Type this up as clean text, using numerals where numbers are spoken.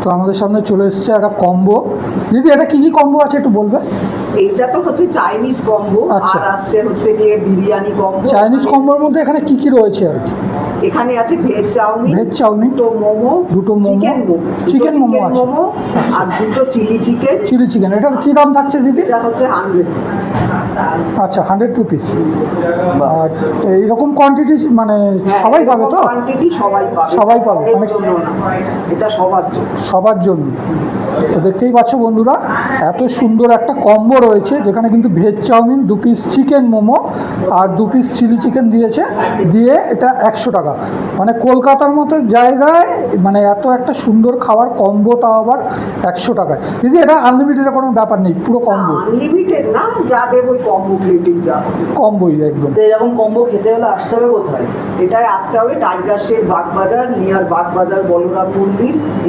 তো আমাদের সামনে চলে এসেছে একটা কম্বো। দিদি এটা কি কি কম্বো আছে একটু বলবে? এইটা তো হচ্ছে চাইনিজ কম্বো, আচ্ছা। আর আসছে হচ্ছে গিয়ে বিরিয়ানি কম্বো। চাইনিজ কম্বোর মধ্যে এখানে কি কি রয়েছে আর কি? এখানে আছে ভেজ চাউমিন, ভেজ চাউমিন, দুটো মোমো, দুটো মোমো, চিকেন মোমো, চিকেন মোমো আছে, মোমো আর দুটো চিলি চিকেন। Chilli chicken. এটার কি দাম থাকছে দিদি? এটা হচ্ছে 100 rupees। আচ্ছা 100 রুপিস। আর এইরকম কোয়ান্টিটি মানে সবাই পাবে তো? কোয়ান্টিটি সবাই পাবে, সবাই পাবে, এর মানে জন্য না, এটা সবার জন্য। সবার জন্য। তো দেখতেই পাচ্ছ বন্ধুরা, এত সুন্দর একটা কম্বো রয়েছে যেখানে কিন্তু veg chowmein, 2 piece chicken momo আর 2 পিস চিলি চিকেন দিয়েছে, দিয়ে এটা 100 টাকা। মানে কলকাতার মতো জায়গায় মানে এত একটা সুন্দর খাবার কম্বো, তাও আবার 100 টাকায়। দিদি এটা আনলিমিটেডের কোনো ব্যাপার নেই, পুরো কম্বো? আনলিমিটেড না, যা দেব ওই কম্বো প্লেটিং যা হবে। কম্বোই একদম। তো এরকম কম্বো খেতে হলে আসতে হবে কোথায়? এটাই আসতে হবে টাইগার শেখ, বাগবাজার, নিয়ার বাগবাজার বলরাম মন্দির।